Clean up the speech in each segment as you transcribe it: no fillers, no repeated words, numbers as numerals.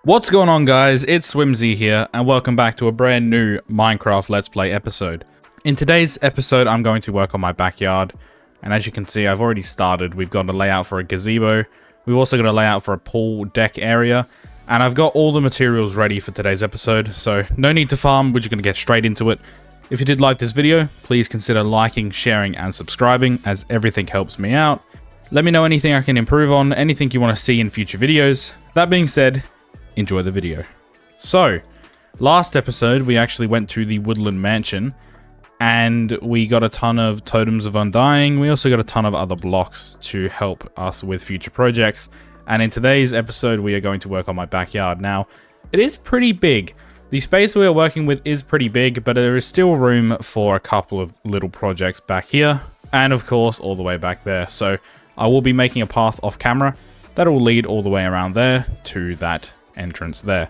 What's going on, guys? It's Swimzyy here, and welcome back to a brand new Minecraft Let's Play episode. In today's episode, I'm going to work on my backyard, and as you can see, I've already started. We've got a layout for a gazebo, we've also got a layout for a pool deck area, and I've got all the materials ready for today's episode, so no need to farm, we're just going to get straight into it. If you did like this video, please consider liking, sharing, and subscribing, as everything helps me out. Let me know anything I can improve on, anything you want to see in future videos. That being said, enjoy the video. So, last episode we actually went to the Woodland Mansion and we got a ton of Totems of Undying. We also got a ton of other blocks to help us with future projects. And in today's episode we are going to work on my backyard. Now, it is pretty big. The space we are working with is pretty big, but there is still room for a couple of little projects back here. And of course, all the way back there. So, I will be making a path off camera that will lead all the way around there to that entrance there.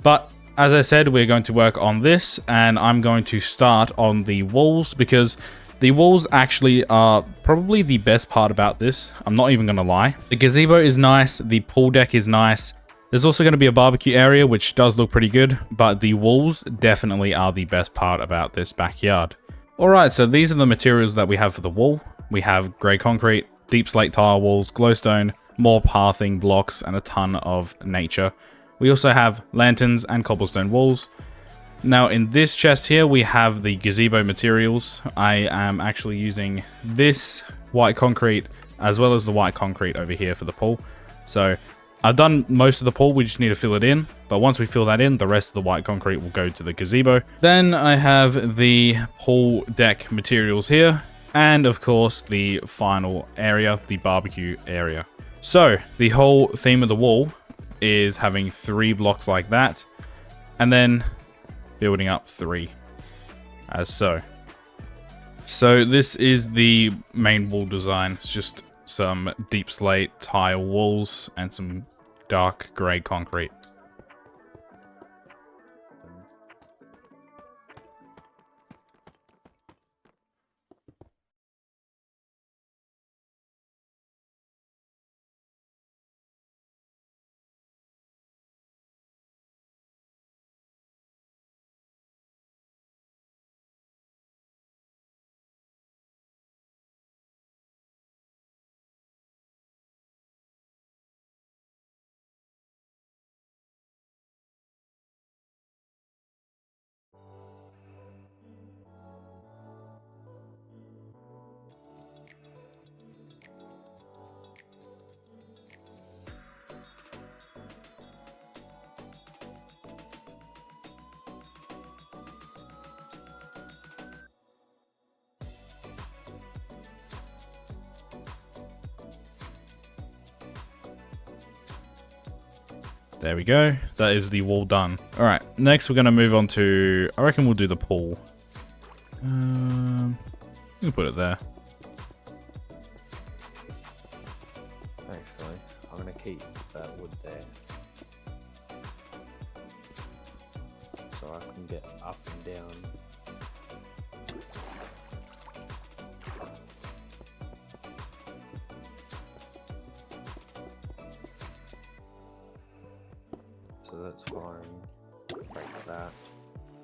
But as I said, we're going to work on this, and I'm going to start on the walls because the walls actually are probably the best part about this. I'm not even gonna lie. The gazebo is nice, the pool deck is nice. There's also going to be a barbecue area, which does look pretty good, but the walls definitely are the best part about this backyard. Alright, so these are the materials that we have for the wall. We have grey concrete, deep slate tile walls, glowstone, more pathing blocks, and a ton of nature. We also have lanterns and cobblestone walls. Now in this chest here, we have the gazebo materials. I am actually using this white concrete as well as the white concrete over here for the pool. So I've done most of the pool, we just need to fill it in. But once we fill that in, the rest of the white concrete will go to the gazebo. Then I have the pool deck materials here. And of course, the final area, the barbecue area. So the whole theme of the wall is having 3 blocks like that, and then building up 3 as so. So this is the main wall design. It's just some deep slate tile walls and some dark grey concrete. There we go. That is the wall done. All right, next we're going to move on to, I reckon we'll do the pool. We'll put it there. Actually, I'm going to keep that wood there. So I can get up and down. So that's fine. Break that.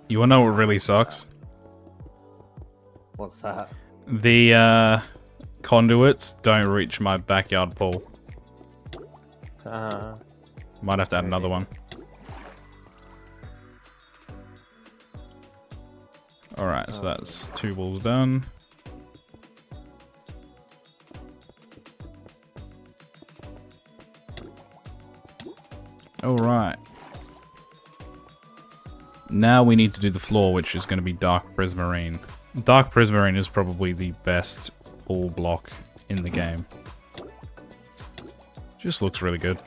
You want to know what really sucks? What's that? The conduits don't reach my backyard pool. Might have to add another one. Alright, so that's 2 walls done. Alright. Now we need to do the floor, which is going to be dark prismarine. Dark prismarine is probably the best pool block in the game. Just looks really good.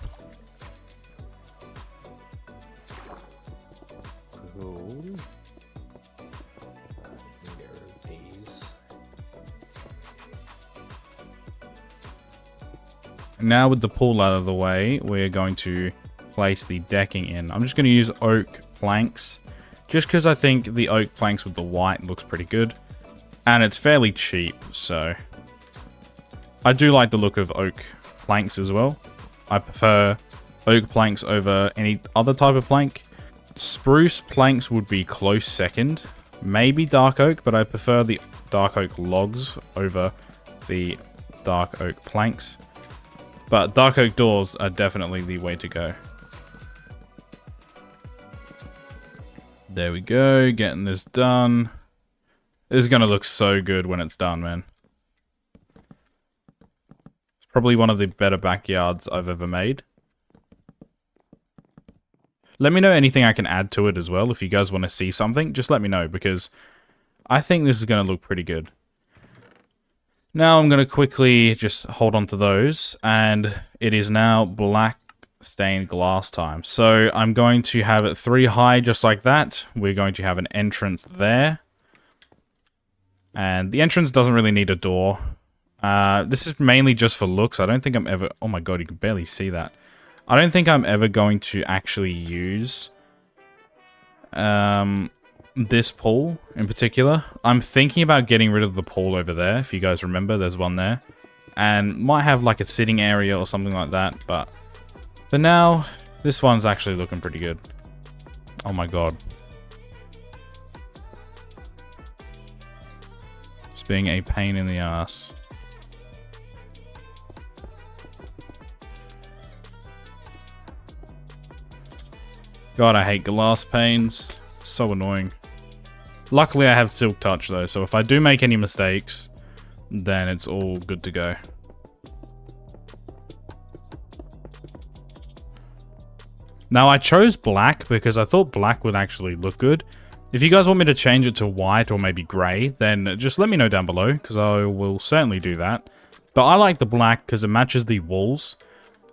Cool. Get rid of these. Now with the pool out of the way, we're going to place the decking in. I'm just going to use oak planks. Just because I think the oak planks with the white looks pretty good. And it's fairly cheap, so I do like the look of oak planks as well. I prefer oak planks over any other type of plank. Spruce planks would be close second. Maybe dark oak, but I prefer the dark oak logs over the dark oak planks. But dark oak doors are definitely the way to go. There we go, getting this done. This is gonna look so good when it's done, man. It's probably one of the better backyards I've ever made. Let me know anything I can add to it as well. If you guys want to see something, just let me know, because I think this is gonna look pretty good. Now I'm gonna quickly just hold on to those, and it is now black stained glass time. So I'm going to have it 3 high just like that. We're going to have an entrance there. And the entrance doesn't really need a door. This is mainly just for looks. I don't think I'm ever... Oh my god, you can barely see that. I don't think I'm ever going to actually use this pool in particular. I'm thinking about getting rid of the pool over there. If you guys remember, there's one there. And might have like a sitting area or something like that, but... For now, this one's actually looking pretty good. Oh my god. It's being a pain in the ass. God, I hate glass panes. So annoying. Luckily, I have Silk Touch though, so if I do make any mistakes, then it's all good to go. Now, I chose black because I thought black would actually look good. If you guys want me to change it to white or maybe grey, then just let me know down below, because I will certainly do that. But I like the black because it matches the walls,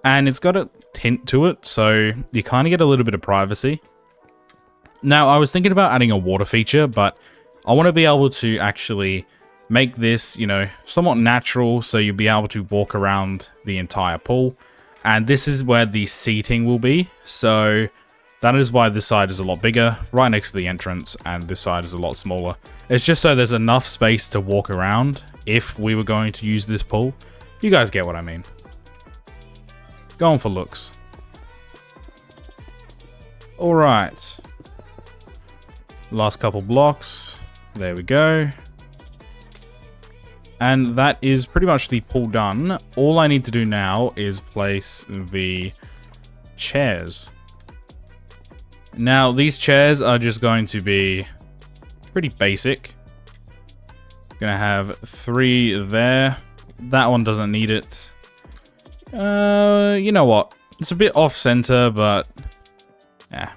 and it's got a tint to it, so you kind of get a little bit of privacy. Now, I was thinking about adding a water feature, but I want to be able to actually make this, you know, somewhat natural, so you'll be able to walk around the entire pool. And this is where the seating will be, so that is why this side is a lot bigger, right next to the entrance, and this side is a lot smaller. It's just so there's enough space to walk around if we were going to use this pool. You guys get what I mean. Going for looks. Alright. Last couple blocks. There we go. And that is pretty much the pool done. All I need to do now is place the chairs. Now, these chairs are just going to be pretty basic. Gonna have 3 there. That one doesn't need it. You know what? It's a bit off-center, but... yeah.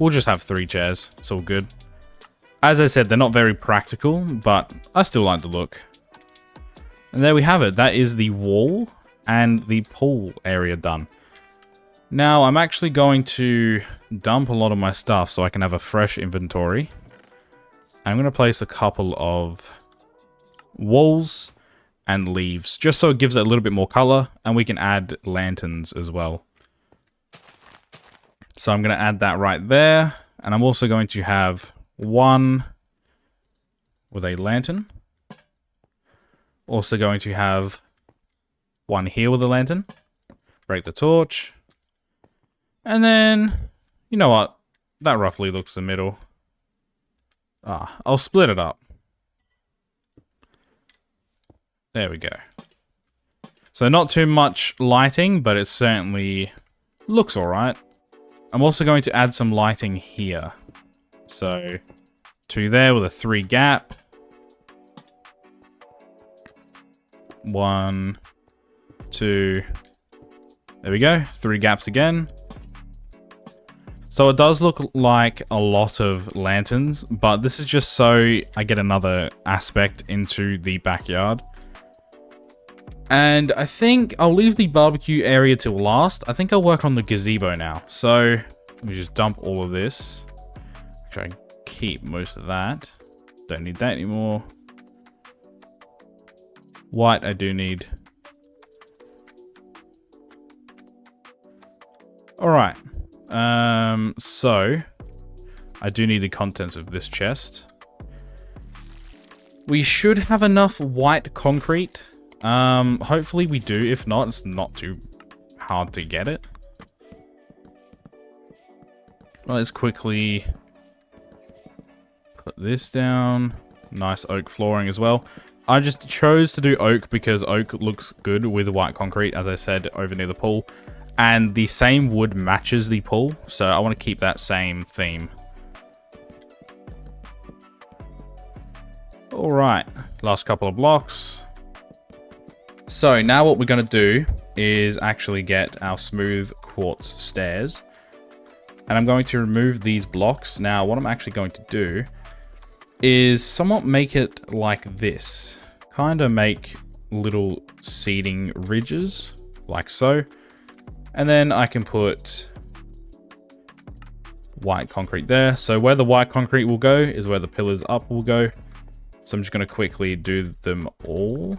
We'll just have 3 chairs. It's all good. As I said, they're not very practical, but I still like the look. And there we have it. That is the wall and the pool area done. Now, I'm actually going to dump a lot of my stuff so I can have a fresh inventory. I'm going to place a couple of walls and leaves, just so it gives it a little bit more color, and we can add lanterns as well. So I'm going to add that right there, and I'm also going to have one with a lantern. Also going to have one here with a lantern. Break the torch. And then, you know what? That roughly looks the middle. I'll split it up. There we go. So not too much lighting, but it certainly looks alright. I'm also going to add some lighting here. So, 2 there with a 3 gap. 1, 2, there we go, 3 gaps again. So it does look like a lot of lanterns, but this is just so I get another aspect into the backyard. And I think I'll leave the barbecue area till last. I think I'll work on the gazebo now. So let me just dump all of this. Try and keep most of that. Don't need that anymore. White I do need. Alright. So I do need the contents of this chest. We should have enough white concrete. Hopefully we do. If not, it's not too hard to get it. Let's quickly put this down. Nice oak flooring as well. I just chose to do oak because oak looks good with white concrete, as I said, over near the pool. And the same wood matches the pool, so I want to keep that same theme. Alright, last couple of blocks. So now what we're going to do is actually get our smooth quartz stairs. And I'm going to remove these blocks. Now what I'm actually going to do is somewhat make it like this. Kind of make little seating ridges, like so. And then I can put white concrete there. So where the white concrete will go is where the pillars up will go. So I'm just going to quickly do them all.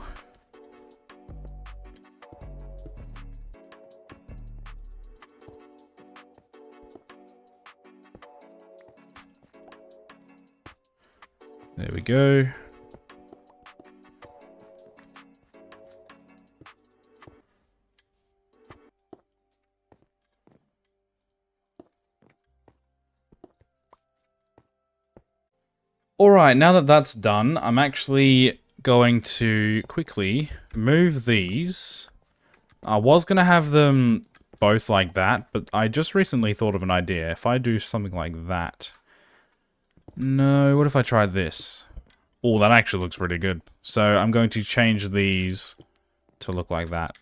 There we go. Alright, now that that's done, I'm actually going to quickly move these. I was going to have them both like that, but I just recently thought of an idea. If I do something like that... No, what if I tried this? Oh, that actually looks pretty good. So I'm going to change these to look like that.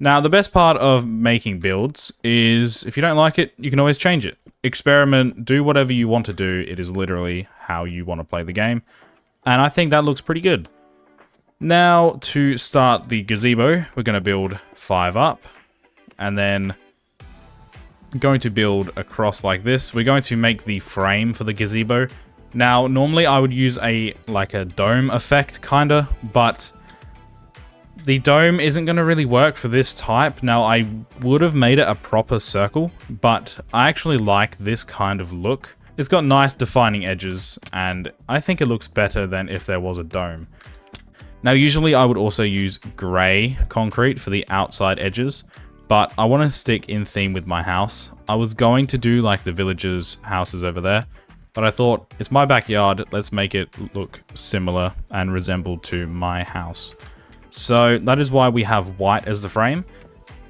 Now, the best part of making builds is if you don't like it, you can always change it. Experiment, do whatever you want to do. It is literally how you want to play the game. And I think that looks pretty good. Now, to start the gazebo, we're going to build 5 up. And then going to build across like this. We're going to make the frame for the gazebo. Now, normally I would use a dome effect, kinda, but the dome isn't going to really work for this type. Now, I would have made it a proper circle, but I actually like this kind of look. It's got nice defining edges, and I think it looks better than if there was a dome. Now, usually I would also use grey concrete for the outside edges, but I want to stick in theme with my house. I was going to do like the villagers' houses over there, but I thought, it's my backyard, let's make it look similar and resemble to my house. So that is why we have white as the frame.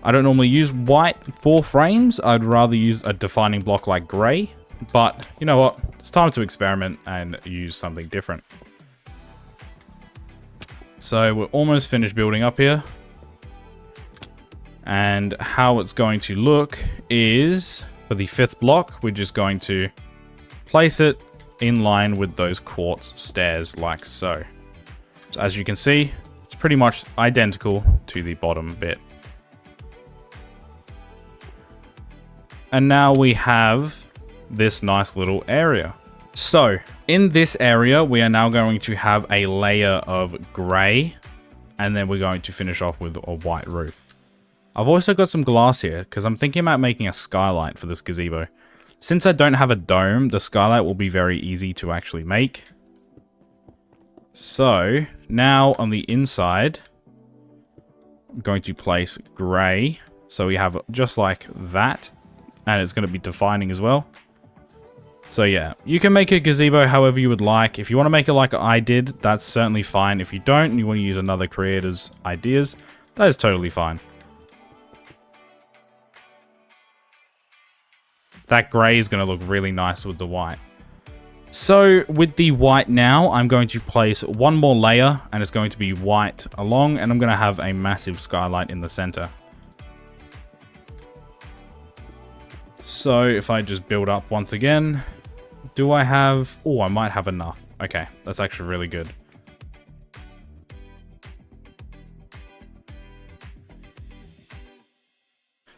I don't normally use white for frames. I'd rather use a defining block like grey. But you know what? It's time to experiment and use something different. So we're almost finished building up here. And how it's going to look is, for the 5th block, we're just going to place it in line with those quartz stairs like so. So as you can see, it's pretty much identical to the bottom bit. And now we have this nice little area. So in this area, we are now going to have a layer of grey, and then we're going to finish off with a white roof. I've also got some glass here because I'm thinking about making a skylight for this gazebo. Since I don't have a dome, the skylight will be very easy to actually make. So now on the inside, I'm going to place grey. So we have just like that, and it's going to be defining as well. So yeah, you can make a gazebo however you would like. If you want to make it like I did, that's certainly fine. If you don't and you want to use another creator's ideas, that is totally fine. That grey is going to look really nice with the white. So with the white now, I'm going to place one more layer, and it's going to be white along, and I'm going to have a massive skylight in the center. So if I just build up once again, do I have... Oh, I might have enough. Okay, that's actually really good.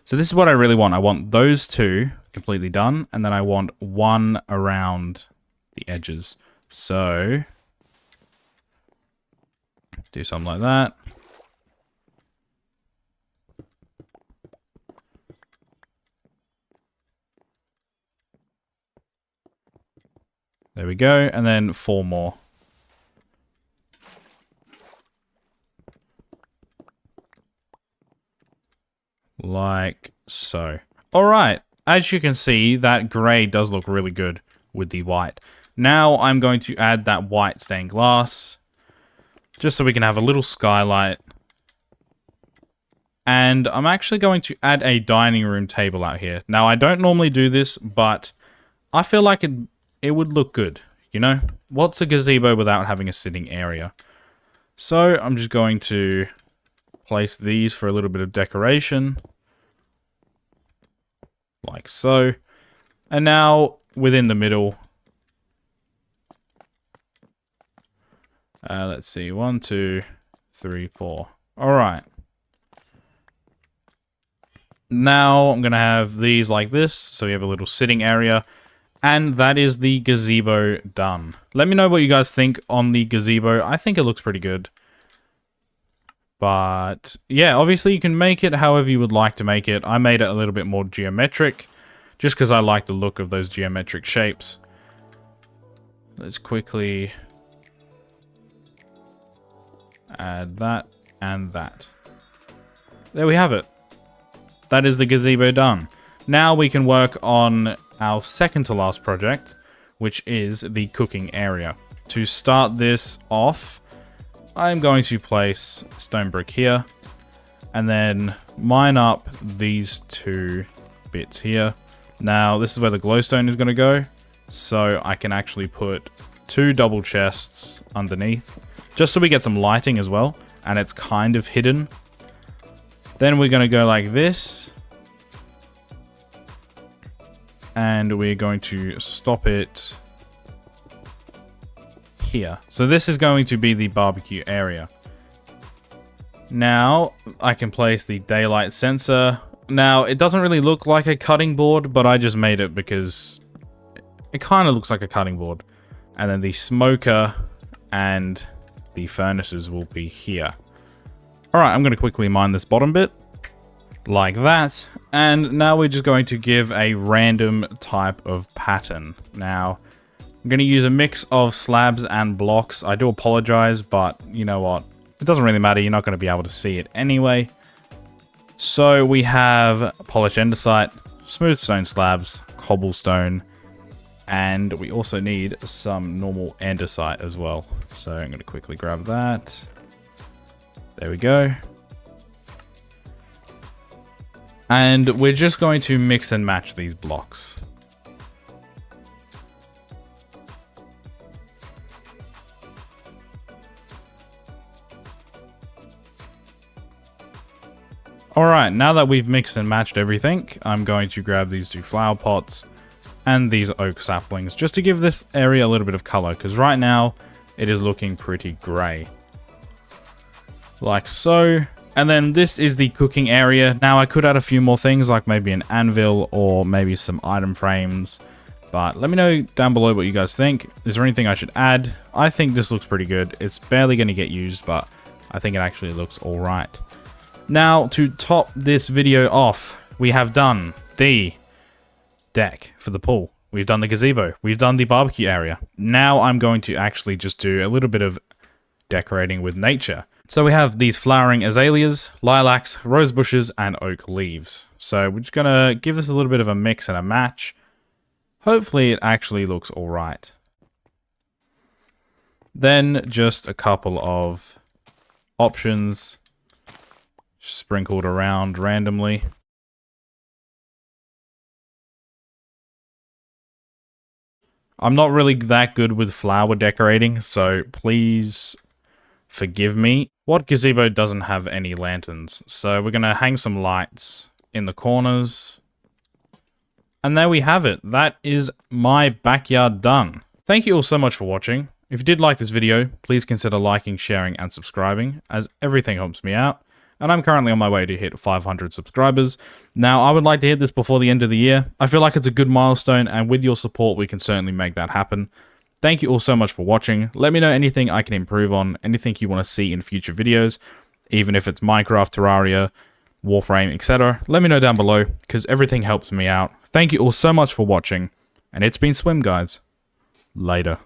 So this is what I really want. I want those two completely done, and then I want one around the edges. So do something like that. There we go, and then 4 more. Like so. All right, as you can see, that grey does look really good with the white. Now I'm going to add that white stained glass, just so we can have a little skylight. And I'm actually going to add a dining room table out here. Now, I don't normally do this, but I feel like it would look good, you know? What's a gazebo without having a sitting area? So I'm just going to place these for a little bit of decoration. Like so. And now, within the middle, let's see, 1, 2, 3, 4. All right. Now I'm going to have these like this, so we have a little sitting area. And that is the gazebo done. Let me know what you guys think on the gazebo. I think it looks pretty good. But yeah, obviously you can make it however you would like to make it. I made it a little bit more geometric, just because I like the look of those geometric shapes. Let's quickly add that and that. There we have it. That is the gazebo done. Now we can work on our second to last project, which is the cooking area. To start this off, I'm going to place stone brick here, and then mine up these 2 bits here. Now, this is where the glowstone is going to go, so I can actually put 2 double chests underneath, just so we get some lighting as well, and it's kind of hidden. Then we're going to go like this, and we're going to stop it here. So this is going to be the barbecue area. Now, I can place the daylight sensor. Now, it doesn't really look like a cutting board, but I just made it because it kind of looks like a cutting board. And then the smoker and the furnaces will be here. Alright, I'm going to quickly mine this bottom bit. Like that. And now we're just going to give a random type of pattern. Now, I'm going to use a mix of slabs and blocks. I do apologize, but you know what? It doesn't really matter. You're not going to be able to see it anyway. So we have polished andesite, smooth stone slabs, cobblestone, and we also need some normal andesite as well. So I'm going to quickly grab that. There we go. And we're just going to mix and match these blocks. Alright, now that we've mixed and matched everything, I'm going to grab these 2 flower pots and these oak saplings, just to give this area a little bit of color, because right now it is looking pretty grey. Like so. And then this is the cooking area. Now I could add a few more things, like maybe an anvil or maybe some item frames. But let me know down below what you guys think. Is there anything I should add? I think this looks pretty good. It's barely going to get used, but I think it actually looks alright. Now, to top this video off, we have done the deck for the pool. We've done the gazebo. We've done the barbecue area. Now I'm going to actually just do a little bit of decorating with nature. So we have these flowering azaleas, lilacs, rose bushes, and oak leaves. So we're just going to give this a little bit of a mix and a match. Hopefully it actually looks alright. Then just a couple of options sprinkled around randomly. I'm not really that good with flower decorating, so please forgive me. What gazebo doesn't have any lanterns? So we're going to hang some lights in the corners. And there we have it. That is my backyard done. Thank you all so much for watching. If you did like this video, please consider liking, sharing, and subscribing, as everything helps me out. And I'm currently on my way to hit 500 subscribers. Now, I would like to hit this before the end of the year. I feel like it's a good milestone, and with your support, we can certainly make that happen. Thank you all so much for watching. Let me know anything I can improve on, anything you want to see in future videos, even if it's Minecraft, Terraria, Warframe, etc. Let me know down below, because everything helps me out. Thank you all so much for watching, and it's been Swim, guys. Later.